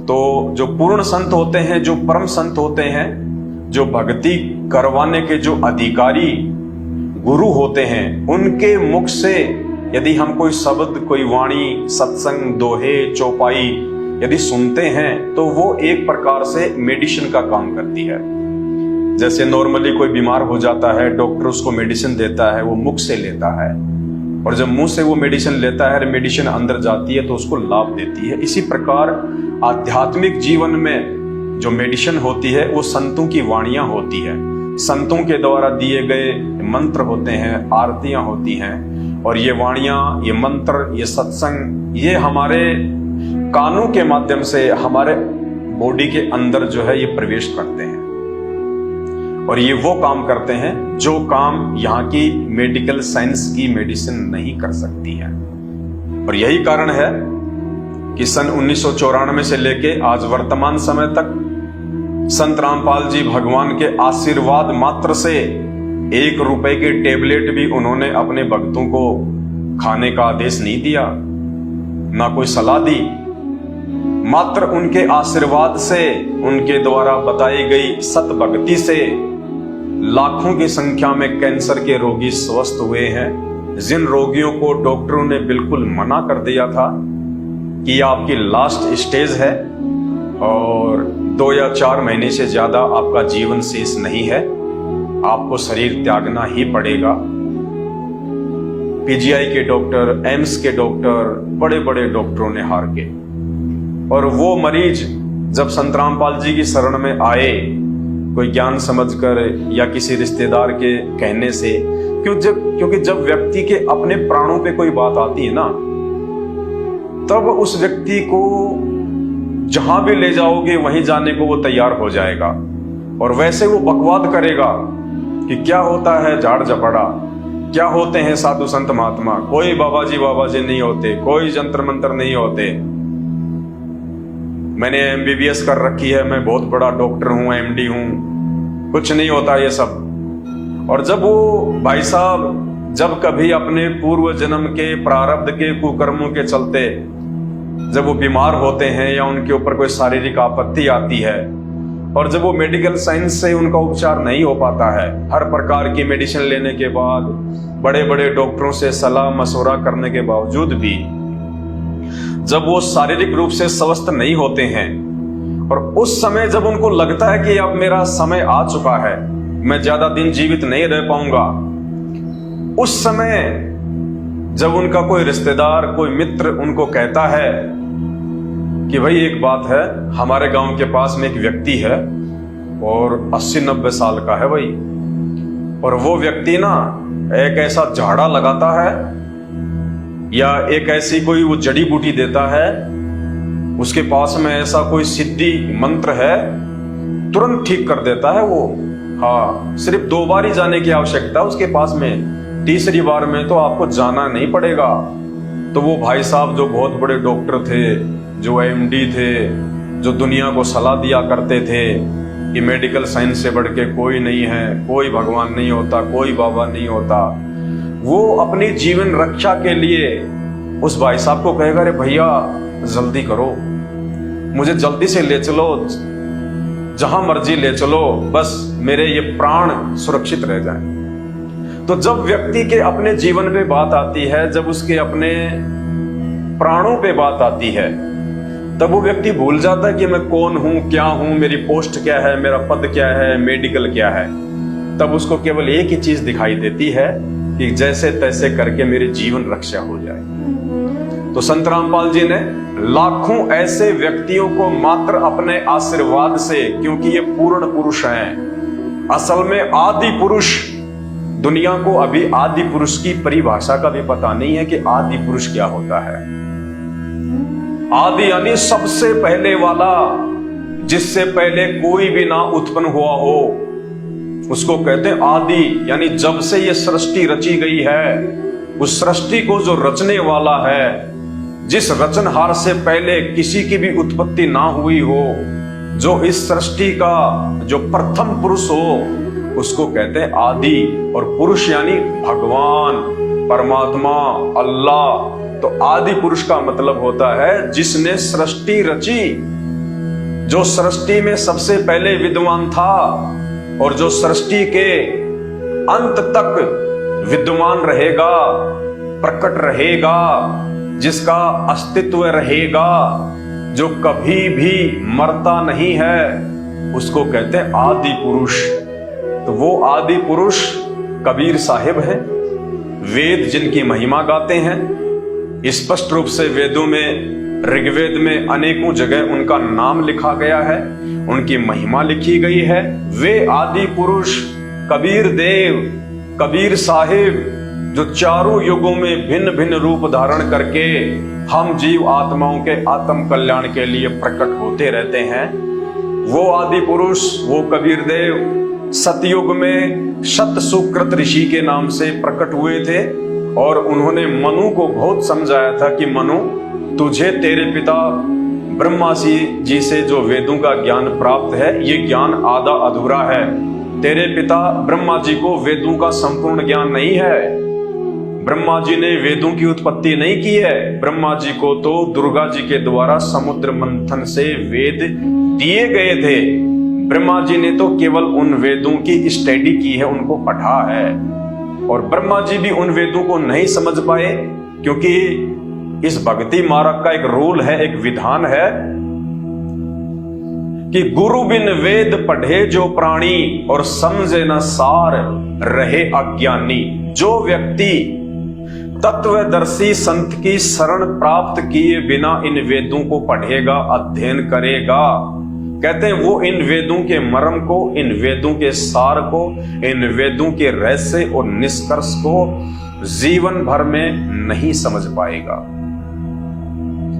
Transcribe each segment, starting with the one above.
तो जो पूर्ण संत होते हैं, जो परम संत होते हैं, जो भक्ति करवाने के जो अधिकारी गुरु होते हैं, उनके मुख से यदि हम कोई शब्द, कोई वाणी, सत्संग, दोहे, चौपाई यदि सुनते हैं तो वो एक प्रकार से मेडिसिन का काम करती है। जैसे नॉर्मली कोई बीमार हो जाता है, डॉक्टर उसको मेडिसिन देता है, वो मुख से लेता है, और जब मुंह से वो मेडिसिन लेता है, मेडिसिन अंदर जाती है तो उसको लाभ देती है। इसी प्रकार आध्यात्मिक जीवन में जो मेडिसिन होती है वो संतों की वाणियां होती है, संतों के द्वारा दिए गए मंत्र होते हैं, आरतियां होती हैं, और ये वाणियां, ये मंत्र, ये सत्संग, ये हमारे कानों के माध्यम से हमारे बॉडी के अंदर जो है ये प्रवेश करते हैं, और ये वो काम करते हैं जो काम यहाँ की मेडिकल साइंस की मेडिसिन नहीं कर सकती है। और यही कारण है कि सन 1994 से लेके आज वर्तमान समय तक संत रामपाल जी भगवान के आशीर्वाद मात्र से 1 रुपए के टेबलेट भी उन्होंने अपने भक्तों को खाने का आदेश नहीं दिया, ना कोई सलाह दी। मात्र उनके आशीर्वाद से, उनके द्वारा बताई गई सत भक्ति से लाखों की संख्या में कैंसर के रोगी स्वस्थ हुए हैं। जिन रोगियों को डॉक्टरों ने बिल्कुल मना कर दिया था कि आपकी लास्ट स्टेज है और 2 या 4 महीने से ज्यादा आपका जीवन शेष नहीं है, आपको शरीर त्यागना ही पड़ेगा। पीजीआई के डॉक्टर, एम्स के डॉक्टर, बड़े बड़े डॉक्टरों ने हार के, और वो मरीज जब संत रामपाल जी की शरण में आए, कोई ज्ञान समझकर या किसी रिश्तेदार के कहने से, क्योंकि जब व्यक्ति के अपने प्राणों पे कोई बात आती है ना, तब उस व्यक्ति को जहां भी ले जाओगे वहीं जाने को वो तैयार हो जाएगा, और वैसे वो बकवाद करेगा कि क्या होता है झाड़ झपड़ा, क्या होते हैं साधु संत महात्मा, कोई बाबा जी नहीं होते, कोई जंतर मंत्र नहीं होते, मैंने एमबीबीएस कर रखी है, मैं बहुत बड़ा डॉक्टर हूं, एमडी हूं, कुछ नहीं होता ये सब। और जब वो भाई साहब जब कभी अपने पूर्व जन्म के प्रारब्ध के कुकर्मों के चलते जब वो बीमार होते हैं या उनके ऊपर कोई शारीरिक आपत्ति आती है, और जब वो मेडिकल साइंस से उनका उपचार नहीं हो पाता है, हर प्रकार की मेडिसिन लेने के बाद, बड़े बड़े डॉक्टरों से सलाह मशवरा करने के बावजूद भी जब वो शारीरिक रूप से स्वस्थ नहीं होते हैं, और उस समय जब उनको लगता है कि अब मेरा समय आ चुका है, मैं ज्यादा दिन जीवित नहीं रह पाऊंगा, उस समय जब उनका कोई रिश्तेदार, कोई मित्र उनको कहता है कि भाई एक बात है, हमारे गांव के पास में एक व्यक्ति है और 80-90 साल का है भाई, और वो व्यक्ति ना एक ऐसा झाड़ा लगाता है या एक ऐसी कोई वो जड़ी बूटी देता है, उसके पास में ऐसा कोई सिद्धि मंत्र है, तुरंत ठीक कर देता है वो। हाँ, सिर्फ 2 बार ही जाने की आवश्यकता है उसके पास में, तीसरी बार में तो आपको जाना नहीं पड़ेगा। तो वो भाई साहब जो बहुत बड़े डॉक्टर थे, जो एमडी थे, जो दुनिया को सलाह दिया करते थे कि मेडिकल साइंस से बढ़ के कोई नहीं है, कोई भगवान नहीं होता, कोई बाबा नहीं होता, वो अपनी जीवन रक्षा के लिए उस भाई साहब को कहेगा, अरे भैया जल्दी करो, मुझे जल्दी से ले चलो, जहां मर्जी ले चलो, बस मेरे ये प्राण सुरक्षित रह जाएं। तो जब व्यक्ति के अपने जीवन पे बात आती है, जब उसके अपने प्राणों पे बात आती है, तब वो व्यक्ति भूल जाता है कि मैं कौन हूं, क्या हूं, मेरी पोस्ट क्या है, मेरा पद क्या है, मेडिकल क्या है। तब उसको केवल एक ही चीज दिखाई देती है कि जैसे तैसे करके मेरी जीवन रक्षा हो जाए। तो संत रामपाल जी ने लाखों ऐसे व्यक्तियों को मात्र अपने आशीर्वाद से, क्योंकि ये पूर्ण पुरुष हैं, असल में आदि पुरुष, दुनिया को अभी आदि पुरुष की परिभाषा का भी पता नहीं है कि आदि पुरुष क्या होता है। आदि यानी सबसे पहले वाला, जिससे पहले कोई भी ना उत्पन्न हुआ हो, उसको कहते हैं आदि। यानी जब से ये सृष्टि रची गई है, उस सृष्टि को जो रचने वाला है, जिस रचनहार से पहले किसी की भी उत्पत्ति ना हुई हो, जो इस सृष्टि का जो प्रथम पुरुष हो, उसको कहते हैं आदि। और पुरुष यानी भगवान, परमात्मा, अल्लाह। तो आदि पुरुष का मतलब होता है जिसने सृष्टि रची, जो सृष्टि में सबसे पहले विद्वान था और जो सृष्टि के अंत तक विद्यमान रहेगा, प्रकट रहेगा, जिसका अस्तित्व रहेगा, जो कभी भी मरता नहीं है, उसको कहते हैं आदि पुरुष। तो वो आदि पुरुष कबीर साहिब हैं। वेद जिनकी महिमा गाते हैं, स्पष्ट रूप से वेदों में, ऋग्वेद में अनेकों जगह उनका नाम लिखा गया है, उनकी महिमा लिखी गई है। वे आदि पुरुष कबीर देव, कबीर साहिब, जो चारों युगों में भिन्न भिन्न रूप धारण करके हम जीव आत्माओं के आत्म कल्याण के लिए प्रकट होते रहते हैं, वो आदि पुरुष, वो कबीर देव सतयुग में शत सुकृत ऋषि के नाम से प्रकट हुए थे और उन्होंने मनु को बहुत समझाया था कि मनु, तुझे तेरे पिता ब्रह्मा जी से जो वेदों का ज्ञान प्राप्त है, ये ज्ञान आधा अधूरा है। तेरे पिता ब्रह्मा जी को वेदों का संपूर्ण ज्ञान नहीं है। ब्रह्मा जी ने वेदों की उत्पत्ति नहीं की है। ब्रह्मा जी को तो दुर्गा जी के द्वारा समुद्र मंथन से वेद दिए गए थे। ब्रह्मा जी ने तो केवल उन वेदों की स्टडी की है, उनको पढ़ा है। और ब्रह्मा जी भी उन वेदों को नहीं समझ पाए, क्योंकि इस भक्ति मार्ग का एक रूल है, एक विधान है कि गुरु बिन वेद पढ़े जो प्राणी और समझे न सार रहे अज्ञानी। जो व्यक्ति तत्वदर्शी संत की शरण प्राप्त किए बिना इन वेदों को पढ़ेगा, अध्ययन करेगा, कहते हैं वो इन वेदों के मर्म को, इन वेदों के सार को, इन वेदों के रहस्य और निष्कर्ष को जीवन भर में नहीं समझ पाएगा।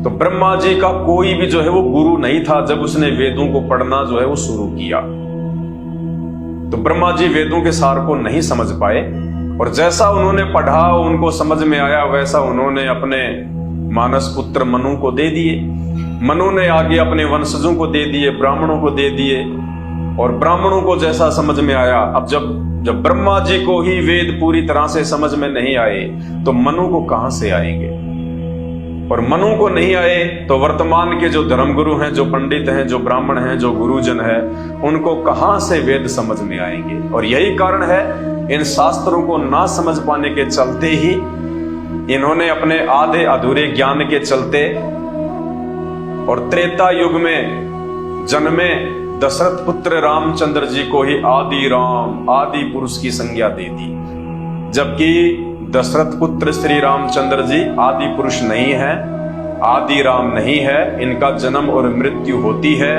तो ब्रह्मा जी का कोई भी जो है वो गुरु नहीं था जब उसने वेदों को पढ़ना जो है वो शुरू किया। तो ब्रह्मा जी वेदों के सार को नहीं समझ पाए और जैसा उन्होंने पढ़ा, उनको समझ में आया, वैसा उन्होंने अपने मानस पुत्र मनु को दे दिए। मनु ने आगे अपने वंशजों को दे दिए, ब्राह्मणों को दे दिए। और ब्राह्मणों को जैसा समझ में आया, अब जब ब्रह्मा जी को ही वेद पूरी तरह से समझ में नहीं आए तो मनु को कहां से आएंगे? और मनु को नहीं आए तो वर्तमान के जो धर्मगुरु हैं, जो पंडित हैं, जो ब्राह्मण हैं, जो गुरुजन है, उनको कहां से वेद समझ में आएंगे? और यही कारण है इन शास्त्रों को ना समझ पाने के चलते ही इन्होंने अपने आधे अधूरे ज्ञान के चलते और त्रेता युग में जन्मे दशरथ पुत्र रामचंद्र जी को ही आदि राम, आदि पुरुष की संज्ञा दे दी, जबकि दशरथ पुत्र श्री रामचंद्र जी आदि पुरुष नहीं है, आदि राम नहीं है। इनका जन्म और मृत्यु होती है।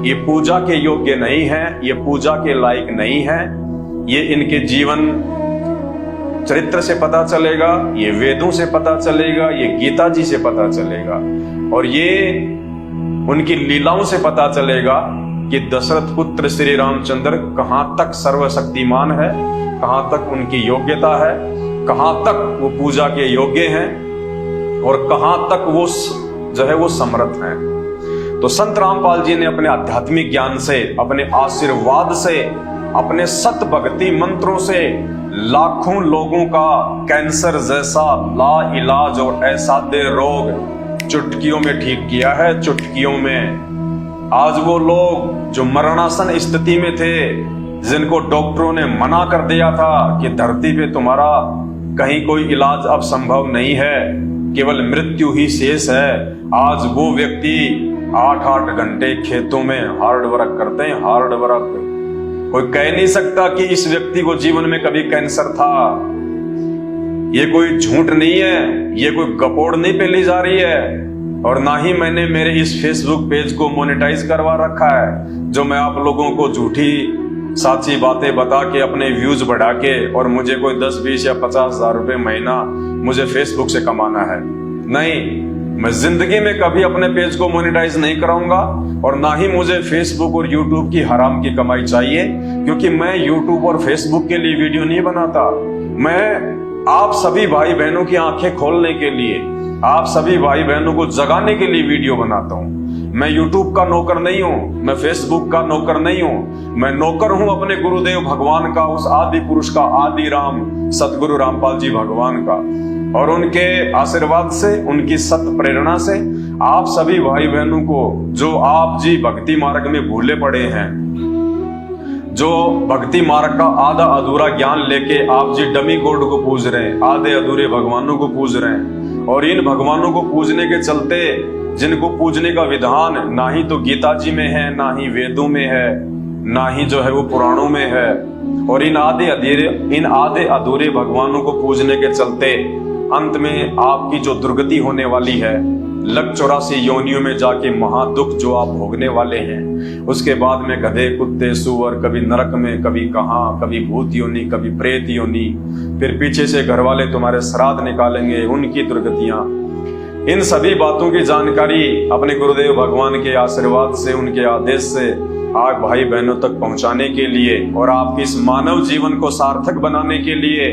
ये पूजा के योग्य नहीं है, ये पूजा के लायक नहीं है। ये इनके जीवन चरित्र से पता चलेगा, ये वेदों से पता चलेगा, ये गीता जी से पता चलेगा और ये उनकी लीलाओं से पता चलेगा कि दशरथ पुत्र श्री रामचंद्र कहां तक सर्वशक्तिमान है, कहां तक उनकी योग्यता है, कहां तक वो पूजा के योग्य हैं और कहां तक वो जो है वो समर्थ हैं। तो संत रामपाल जी ने अपने आध्यात्मिक ज्ञान से, अपने आशीर्वाद से, अपने सत भक्ति मंत्रों से लाखों लोगों का कैंसर जैसा ला इलाज और असाध्य रोग चुटकियों में ठीक किया है। चुटकियों में आज वो लोग जो मरणासन स्थिति में थे, जिनको डॉक्टरों ने मना कर दिया था कि धरती पे तुम्हारा कहीं कोई इलाज अब संभव नहीं है, केवल मृत्यु ही शेष है, आज वो व्यक्ति 8-8 घंटे खेतों में हार्ड वर्क करते हैं। हार्ड वर्क, कोई कह नहीं सकता कि इस व्यक्ति को जीवन में कभी कैंसर था। ये कोई झूठ नहीं है, ये कोई गपोड़ नहीं फैली जा रही है और ना ही मैंने मेरे इस फेसबुक पेज को मोनेटाइज करवा रखा है, जो मैं आप लोगों को झूठी साची बातें बता के अपने व्यूज बढ़ा के और मुझे कोई 10, 20 या 50 हजार रुपए महीना मुझे फेसबुक से कमाना है। नहीं, मैं जिंदगी में कभी अपने पेज को मोनेटाइज नहीं कराऊंगा और ना ही मुझे फेसबुक और यूट्यूब की हराम की कमाई चाहिए, क्योंकि मैं यूट्यूब और फेसबुक के लिए वीडियो नहीं बनाता। मैं आप सभी भाई बहनों की आंखें खोलने के लिए, आप सभी भाई बहनों को जगाने के लिए वीडियो बनाता हूं। मैं यूट्यूब का नौकर नहीं हूं, मैं फेसबुक का नौकर नहीं हूं, मैं नौकर हूं अपने गुरुदेव भगवान का, उस आदि पुरुष का, आदि राम सतगुरु रामपाल जी भगवान का। और उनके आशीर्वाद से, उनकी सत प्रेरणा से आप सभी भाई बहनों को जो आप जी भक्ति मार्ग में भूले पड़े हैं, जो भक्ति मार्ग का आधा अधूरा ज्ञान लेके आप जी डमी गॉड को पूज रहे हैं, आधे अधूरे भगवानों को पूज रहे हैं, और इन भगवानों को पूजने के चलते जिनको पूजने का विधान ना ही तो गीता जी में है, ना ही वेदों में है, ना ही जो है वो पुराणों में है, और इन आधे अधूरे भगवानों को पूजने के चलते अंत में आपकी जो दुर्गति होने वाली है, लग 84 योनियों में जाके महादुख जो आप भोगने वाले हैं, उसके बाद में गधे कुत्ते सुअर, कभी नरक में, कभी कहाँ, कभी भूत योनि, कभी प्रेत योनि, फिर पीछे से घर वाले तुम्हारे श्राद्ध निकालेंगे, उनकी दुर्गतियां। इन सभी बातों की जानकारी अपने गुरुदेव भगवान के आशीर्वाद से, उनके आदेश से आप भाई बहनों तक पहुंचाने के लिए और आपके इस मानव जीवन को सार्थक बनाने के लिए,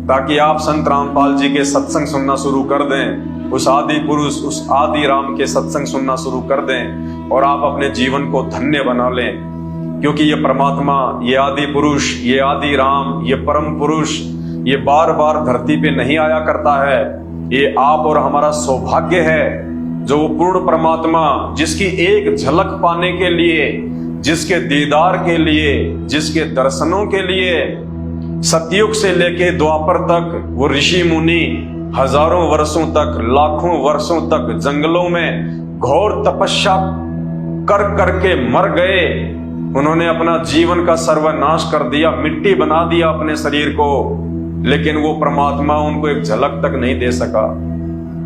ताकि आप संत रामपाल जी के सत्संग सुनना शुरू कर दें, उस आदि पुरुष, उस आदि राम के सत्संग सुनना शुरू कर दें और आप अपने जीवन को धन्य बना लें। क्योंकि ये परमात्मा, ये आदि पुरुष, ये आदि राम, ये परम पुरुष, ये बार बार धरती पे नहीं आया करता है। ये आप और हमारा सौभाग्य है जो वो पूर्ण परमात्मा, जिसकी एक झलक पाने के लिए, जिसके दीदार के लिए, जिसके दर्शनों के लिए सतयुग से लेके द्वापर तक वो ऋषि मुनि हजारों वर्षों तक, लाखों वर्षों तक जंगलों में घोर तपस्या कर करके मर गए। उन्होंने अपना जीवन का सर्वनाश कर दिया, मिट्टी बना दिया अपने शरीर को, लेकिन वो परमात्मा उनको एक झलक तक नहीं दे सका।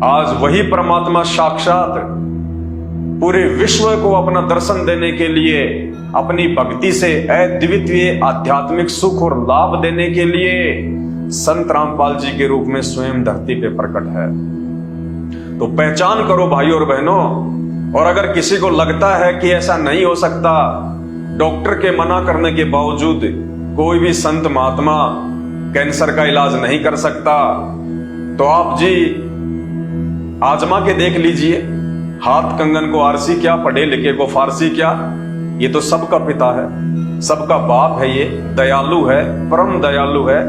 आज वही परमात्मा साक्षात पूरे विश्व को अपना दर्शन देने के लिए, अपनी भक्ति से अद्वितीय आध्यात्मिक सुख और लाभ देने के लिए संत रामपाल जी के रूप में स्वयं धरती पे प्रकट है। तो पहचान करो भाइयों और बहनों। और अगर किसी को लगता है कि ऐसा नहीं हो सकता, डॉक्टर के मना करने के बावजूद कोई भी संत महात्मा कैंसर का इलाज नहीं कर सकता, तो आप जी आजमा के देख लीजिए। हाथ कंगन को आरसी क्या, पढ़े लिखे को फारसी क्या, ये तो सबका पिता है, सबका बाप है, ये दयालु है, परम दयालु है।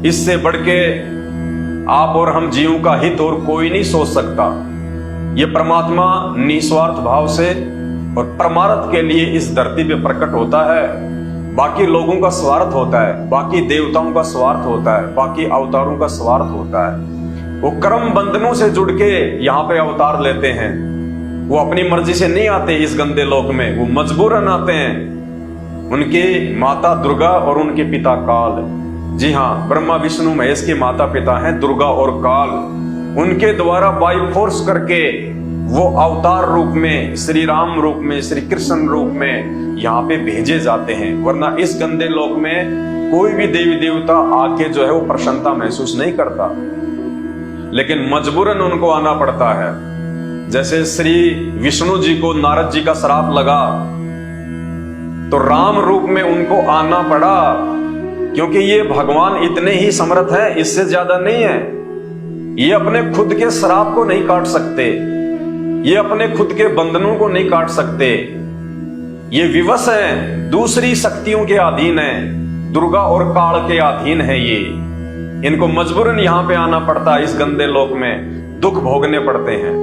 इससे बढ़ के आप और हम जीवों का हित और कोई नहीं सोच सकता। ये परमात्मा निस्वार्थ भाव से और परमार्थ के लिए इस धरती पे प्रकट होता है। बाकी लोगों का स्वार्थ होता है, बाकी देवताओं का स्वार्थ होता है, बाकी अवतारों का स्वार्थ होता है। वो कर्म बंधनों से जुड़ के यहाँ पे अवतार लेते हैं। वो अपनी मर्जी से नहीं आते इस गंदे लोक में, वो मजबूरन आते हैं। उनके माता दुर्गा और उनके पिता काल, जी हाँ, ब्रह्मा विष्णु महेश के माता पिता हैं दुर्गा और काल। उनके द्वारा बाई फोर्स करके वो अवतार रूप में, श्री राम रूप में, श्री कृष्ण रूप में यहाँ पे भेजे जाते हैं। वरना इस गंदे लोक में कोई भी देवी देवता आके जो है वो प्रसन्नता महसूस नहीं करता, लेकिन मजबूरन उनको आना पड़ता है। जैसे श्री विष्णु जी को नारद जी का श्राप लगा तो राम रूप में उनको आना पड़ा, क्योंकि ये भगवान इतने ही समर्थ है, इससे ज्यादा नहीं है। ये अपने खुद के श्राप को नहीं काट सकते, ये अपने खुद के बंधनों को नहीं काट सकते। ये विवश है, दूसरी शक्तियों के अधीन है, दुर्गा और काल के अधीन है। ये इनको मजबूरन यहां पे आना पड़ता है, इस गंदे लोक में दुख भोगने पड़ते हैं।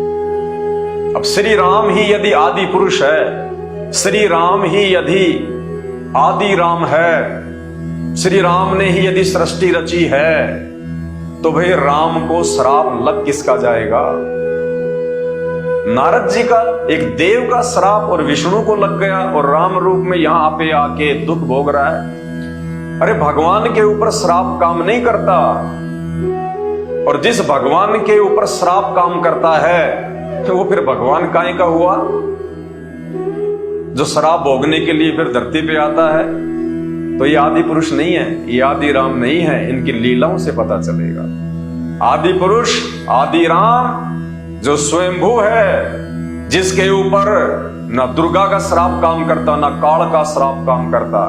अब श्री राम ही यदि आदि पुरुष है, श्री राम ही यदि आदि राम है, श्री राम ने ही यदि सृष्टि रची है, तो भाई राम को श्राप लग किसका जाएगा? नारद जी का एक देव का श्राप और विष्णु को लग गया और राम रूप में यहां पे आके दुख भोग रहा है। अरे भगवान के ऊपर श्राप काम नहीं करता, और जिस भगवान के ऊपर श्राप काम करता है तो वो फिर भगवान काहे का हुआ? जो श्राप भोगने के लिए फिर धरती पे आता है, तो ये आदि पुरुष नहीं है, ये आदि राम नहीं है। इनकी लीलाओं से पता चलेगा। आदि पुरुष, आदि राम जो स्वयंभू है, जिसके ऊपर ना दुर्गा का श्राप काम करता, ना काल का श्राप काम करता।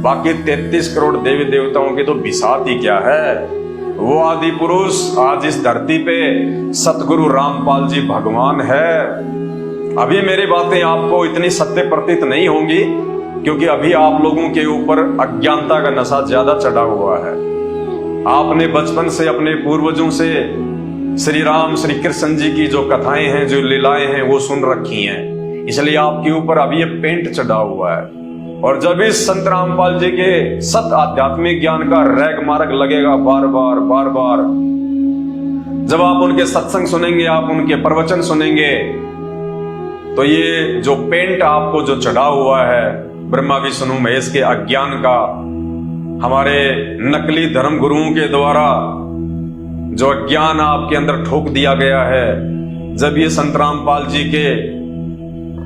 बाकी 33 करोड़ देवी देवताओं की तो बिसात ही क्या है। वो आदि पुरुष आज इस धरती पे सतगुरु रामपाल जी भगवान है। अभी मेरी बातें आपको इतनी सत्य प्रतीत नहीं होंगी, क्योंकि अभी आप लोगों के ऊपर अज्ञानता का नशा ज्यादा चढ़ा हुआ है। आपने बचपन से अपने पूर्वजों से श्री राम श्री कृष्ण जी की जो कथाएं हैं, जो लीलाएं हैं, वो सुन रखी हैं, इसलिए आपके ऊपर अभी ये पेंट चढ़ा हुआ है। और जब इस संत रामपाल जी के सत आध्यात्मिक ज्ञान का रैग मार्ग लगेगा बार बार, जब आप उनके सत्संग सुनेंगे, आप उनके प्रवचन सुनेंगे, तो ये जो पेंट आपको जो चढ़ा हुआ है ब्रह्मा विष्णु महेश के अज्ञान का, हमारे नकली धर्म गुरुओं के द्वारा जो अज्ञान आपके अंदर ठोक दिया गया है, जब ये संत रामपाल जी के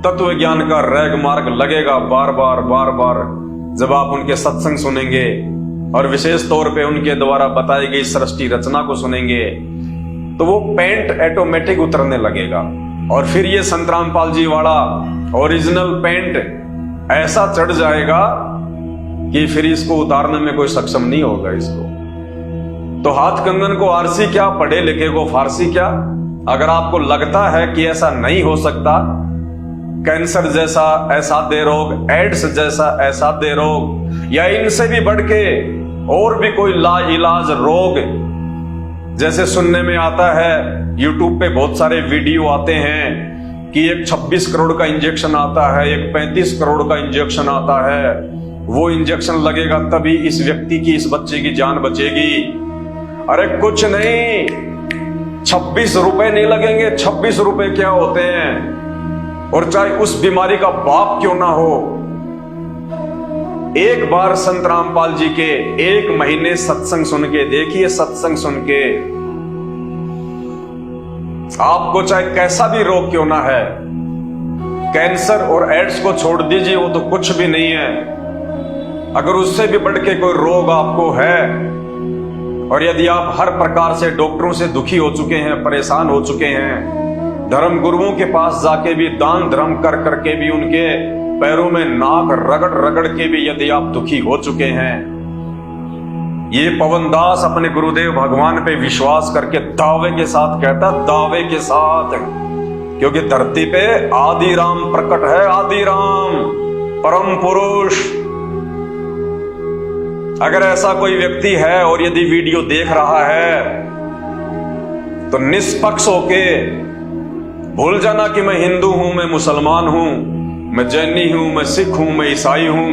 तत्व ज्ञान का रैग मार्ग लगेगा बार बार, जब आप उनके सत्संग सुनेंगे और विशेष तौर पे उनके द्वारा बताई गई सृष्टि रचना को सुनेंगे, तो वो पेंट ऑटोमेटिक उतरने लगेगा। और फिर ये संत रामपाल जी वाला ओरिजिनल पेंट ऐसा चढ़ जाएगा कि फिर इसको उतारने में कोई सक्षम नहीं होगा इसको। तो हाथ कंगन को आरसी क्या, पढ़े लिखे को फारसी क्या। अगर आपको लगता है कि ऐसा नहीं हो सकता, कैंसर जैसा असाध्य रोग, एड्स जैसा असाध्य रोग, या इनसे भी बढ़ के और भी कोई लाइलाज रोग, जैसे सुनने में आता है, यूट्यूब पे बहुत सारे वीडियो आते हैं कि एक 26 करोड़ का इंजेक्शन आता है, एक 35 करोड़ का इंजेक्शन आता है, वो इंजेक्शन लगेगा तभी इस व्यक्ति की, इस बच्चे की जान बचेगी। अरे कुछ नहीं, 26 रुपए नहीं लगेंगे। 26 रुपए क्या होते हैं, और चाहे उस बीमारी का बाप क्यों ना हो। एक बार संत रामपाल जी के 1 महीने सत्संग सुन के देखिए, सत्संग सुन के आपको चाहे कैसा भी रोग क्यों ना है, कैंसर और एड्स को छोड़ दीजिए, वो तो कुछ भी नहीं है। अगर उससे भी बढ़ के कोई रोग आपको है, और यदि आप हर प्रकार से डॉक्टरों से दुखी हो चुके हैं, परेशान हो चुके हैं, धर्म गुरुओं के पास जाके भी दान धर्म कर करके भी उनके पैरों में नाक रगड़ रगड़ के भी यदि आप दुखी हो चुके हैं, ये पवनदास अपने गुरुदेव भगवान पे विश्वास करके दावे के साथ कहता, दावे के साथ, क्योंकि धरती पे आदि राम प्रकट है, आदि राम परम पुरुष। अगर ऐसा कोई व्यक्ति है और यदि वीडियो देख रहा है, तो निष्पक्ष होके भूल जाना कि मैं हिंदू हूं, मैं मुसलमान हूं, मैं जैनी हूं, मैं सिख हूं, मैं ईसाई हूं,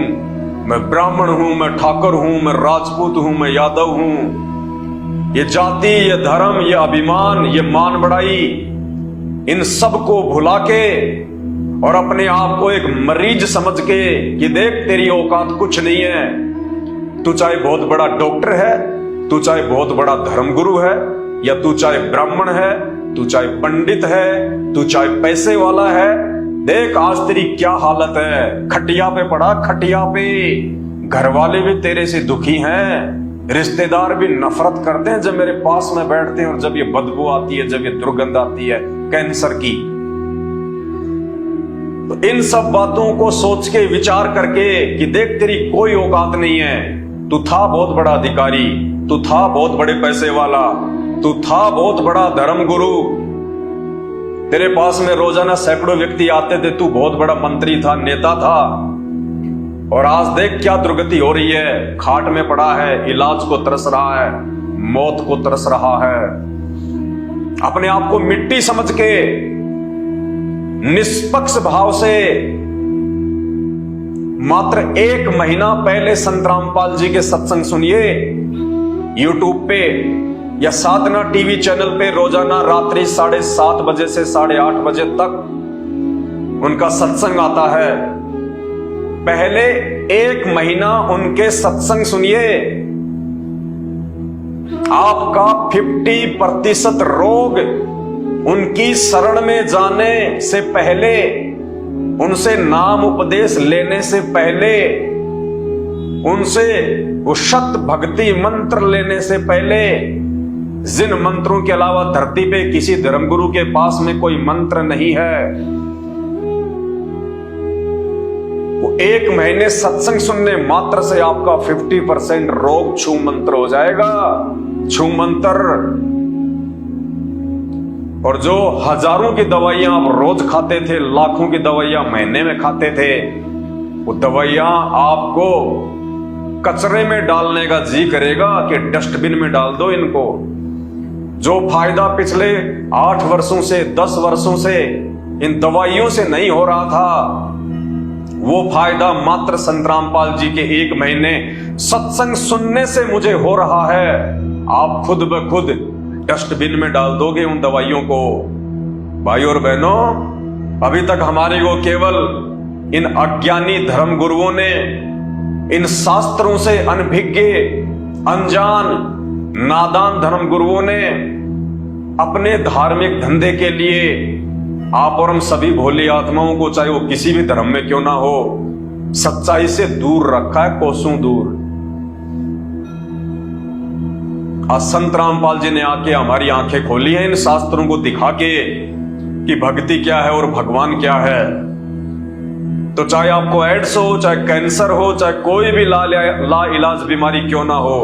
मैं ब्राह्मण हूं, मैं ठाकुर हूं, मैं राजपूत हूं, मैं यादव हूं। ये जाति, ये धर्म, ये अभिमान, ये मान बढ़ाई, इन सब को भुला के और अपने आप को एक मरीज समझ के कि देख तेरी औकात कुछ नहीं है। तू चाहे बहुत बड़ा डॉक्टर है, तू चाहे बहुत बड़ा धर्मगुरु है, या तू चाहे ब्राह्मण है, तू चाहे पंडित है, तू चाहे पैसे वाला है, देख आज तेरी क्या हालत है। खटिया पे पड़ा, खटिया पे। घर वाले भी तेरे से दुखी हैं, रिश्तेदार भी नफरत करते हैं जब मेरे पास में बैठते हैं, और जब ये बदबू आती है, जब ये दुर्गंध आती है कैंसर की। तो इन सब बातों को सोच के विचार करके कि देख तेरी कोई औकात नहीं है, तू था बहुत बड़ा अधिकारी, तू था बहुत बड़े पैसे वाला, तू था बहुत बड़ा धर्मगुरु, तेरे पास में रोजाना सैकड़ों व्यक्ति आते थे, तू बहुत बड़ा मंत्री था, नेता था, और आज देख क्या दुर्गति हो रही है। खाट में पड़ा है, इलाज को तरस रहा है, मौत को तरस रहा है। अपने आप को मिट्टी समझ के निष्पक्ष भाव से मात्र 1 महीना पहले संत रामपाल जी के सत्संग सुनिए। यूट्यूब पे या साधना टीवी चैनल पे रोजाना रात्रि 7:30 बजे से 8:30 बजे तक उनका सत्संग आता है। पहले 1 महीना उनके सत्संग सुनिए, आपका 50% रोग उनकी शरण में जाने से पहले, उनसे नाम उपदेश लेने से पहले, उनसे वो शत भक्ति मंत्र लेने से पहले, जिन मंत्रों के अलावा धरती पे किसी धर्मगुरु के पास में कोई मंत्र नहीं है, वो 1 महीने सत्संग सुनने मात्र से आपका 50% रोग छू मंत्र हो जाएगा। छू मंत्र। और जो हजारों की दवाइयां आप रोज खाते थे, लाखों की दवाइयां महीने में खाते थे, वो दवाइयां आपको कचरे में डालने का जी करेगा कि डस्टबिन में डाल दो इनको। जो फायदा पिछले 8 वर्षों से 10 वर्षों से इन दवाइयों से नहीं हो रहा था, वो फायदा मात्र संत रामपाल जी के 1 महीने सत्संग सुनने से मुझे हो रहा है। आप खुद ब खुद डस्टबिन में डाल दोगे उन दवाइयों को। भाई और बहनों, अभी तक हमारे को केवल इन अज्ञानी धर्म गुरुओं ने, इन शास्त्रों से अनभिज्ञ अनजान नादान धर्म गुरुओं ने अपने धार्मिक धंधे के लिए आप और हम सभी भोली आत्माओं को, चाहे वो किसी भी धर्म में क्यों ना हो, सच्चाई से दूर रखा है, कोसों दूर। आज संत रामपाल जी ने आके हमारी आंखें खोली हैं इन शास्त्रों को दिखा के कि भक्ति क्या है और भगवान क्या है। तो चाहे आपको एड्स हो, चाहे कैंसर हो, चाहे कोई भी ला इलाज बीमारी क्यों ना हो,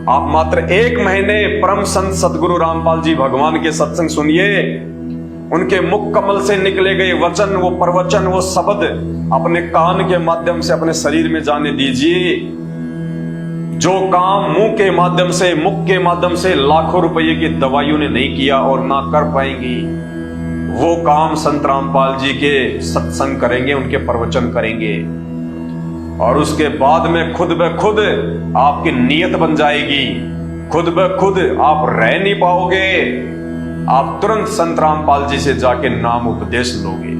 आप मात्र 1 महीने परम संत सदगुरु रामपाल जी भगवान के सत्संग सुनिए। उनके मुख कमल से निकले गए वचन, वो प्रवचन, वो शब्द अपने कान के माध्यम से अपने शरीर में जाने दीजिए। जो काम मुंह के माध्यम से, मुख के माध्यम से लाखों रुपए की दवाइयों ने नहीं किया और ना कर पाएंगी, वो काम संत रामपाल जी के सत्संग करेंगे, उनके प्रवचन करेंगे। और उसके बाद में खुद ब खुद आपकी नीयत बन जाएगी, खुद ब खुद आप रह नहीं पाओगे। आप तुरंत संत रामपाल जी से जाके नाम उपदेश लोगे।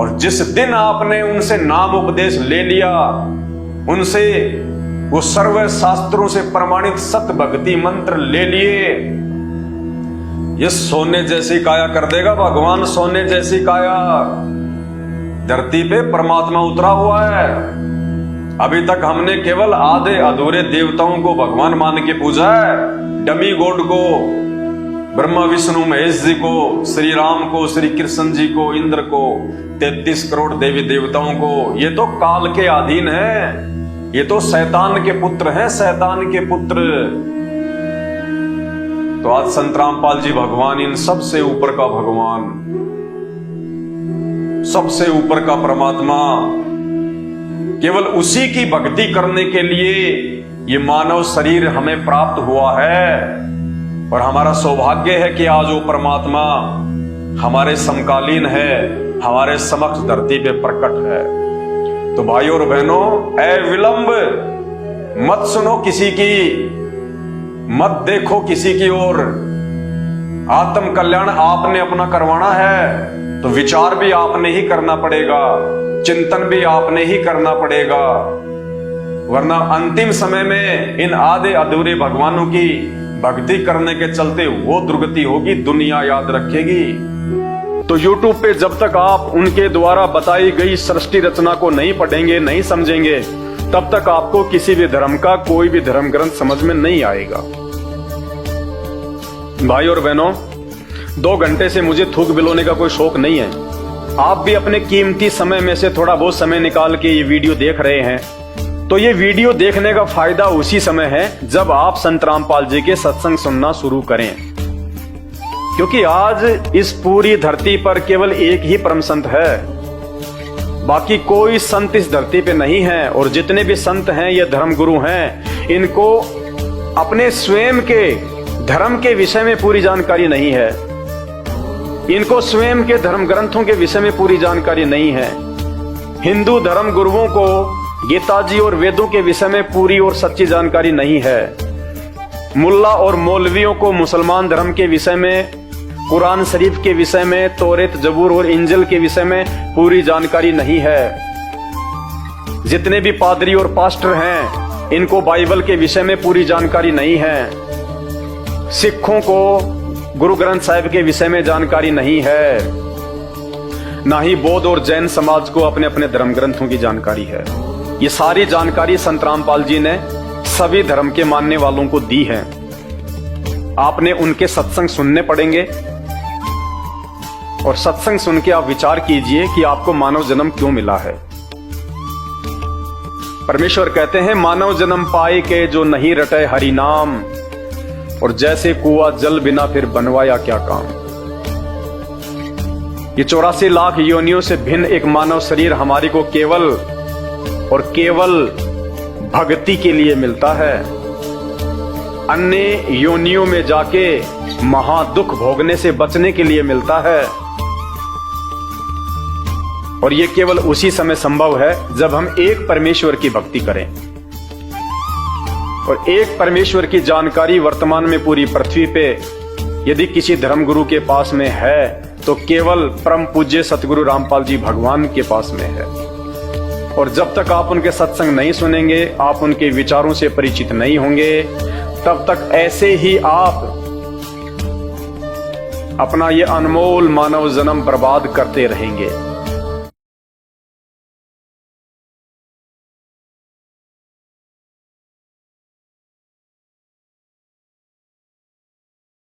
और जिस दिन आपने उनसे नाम उपदेश ले लिया, उनसे वो सर्व शास्त्रों से प्रमाणित सत भक्ति मंत्र ले लिए, ये सोने जैसी काया कर देगा भगवान। सोने जैसी काया धरती पे परमात्मा उतरा हुआ है। अभी तक हमने केवल आधे अधूरे देवताओं को भगवान मान के पूजा है, डमी गॉड को, ब्रह्मा विष्णु महेश जी को, श्री राम को, श्री कृष्ण जी को, इंद्र को, 33 करोड़ देवी देवताओं को। ये तो काल के अधीन है, ये तो शैतान के पुत्र हैं, शैतान के पुत्र। तो आज संत रामपाल जी भगवान, इन सबसे ऊपर का भगवान, सबसे ऊपर का परमात्मा, केवल उसी की भक्ति करने के लिए ये मानव शरीर हमें प्राप्त हुआ है। और हमारा सौभाग्य है कि आज वो परमात्मा हमारे समकालीन है, हमारे समक्ष धरती पे प्रकट है। तो भाइयों और बहनों, विलंब मत सुनो किसी की, मत देखो किसी की ओर। आत्म कल्याण आपने अपना करवाना है तो विचार भी आपने ही करना पड़ेगा, चिंतन भी आपने ही करना पड़ेगा। वरना अंतिम समय में इन आधे अधूरे भगवानों की भक्ति करने के चलते वो दुर्गति होगी, दुनिया याद रखेगी। तो YouTube पे जब तक आप उनके द्वारा बताई गई सृष्टि रचना को नहीं पढ़ेंगे, नहीं समझेंगे, तब तक आपको किसी भी धर्म का कोई भी धर्म ग्रंथ समझ में नहीं आएगा। भाई और बहनों, 2 घंटे से मुझे थूक बिलोने का कोई शौक नहीं है। आप भी अपने कीमती समय में से थोड़ा बहुत समय निकाल के ये वीडियो देख रहे हैं, तो ये वीडियो देखने का फायदा उसी समय है जब आप संत रामपाल जी के सत्संग सुनना शुरू करें। क्योंकि आज इस पूरी धरती पर केवल एक ही परम संत है, बाकी कोई संत इस धरती पे नहीं है। और जितने भी संत हैं ये धर्म गुरु हैं, इनको अपने स्वयं के धर्म के विषय में पूरी जानकारी नहीं है, इनको स्वयं के धर्म ग्रंथों के विषय में पूरी जानकारी नहीं है। हिंदू धर्म गुरुओं को गीता जी और वेदों के विषय में पूरी और सच्ची जानकारी नहीं है। मुल्ला और मौलवियों को मुसलमान धर्म के विषय में, कुरान शरीफ के विषय में, तौरेत, जबूर और इंजिल के विषय में पूरी जानकारी नहीं है। जितने भी पादरी और पास्टर हैं, इनको बाइबल के विषय में पूरी जानकारी नहीं है। सिखों को गुरु ग्रंथ साहिब के विषय में जानकारी नहीं है, ना ही बौद्ध और जैन समाज को अपने अपने धर्म ग्रंथों की जानकारी है। ये सारी जानकारी संत रामपाल जी ने सभी धर्म के मानने वालों को दी है। आपने उनके सत्संग सुनने पड़ेंगे और सत्संग सुन के आप विचार कीजिए कि आपको मानव जन्म क्यों मिला है। परमेश्वर कहते हैं, मानव जन्म पाए के जो नहीं रटे हरि नाम, और जैसे कुआं जल बिना फिर बनवाया क्या काम। ये 84 लाख योनियों से भिन्न एक मानव शरीर हमारी को केवल और केवल भक्ति के लिए मिलता है। अन्य योनियों में जाके महादुख भोगने से बचने के लिए मिलता है। और ये केवल उसी समय संभव है जब हम एक परमेश्वर की भक्ति करें। और एक परमेश्वर की जानकारी वर्तमान में पूरी पृथ्वी पे यदि किसी धर्मगुरु के पास में है तो केवल परम पूज्य सतगुरु रामपाल जी भगवान के पास में है। और जब तक आप उनके सत्संग नहीं सुनेंगे, आप उनके विचारों से परिचित नहीं होंगे, तब तक ऐसे ही आप अपना ये अनमोल मानव जन्म बर्बाद करते रहेंगे।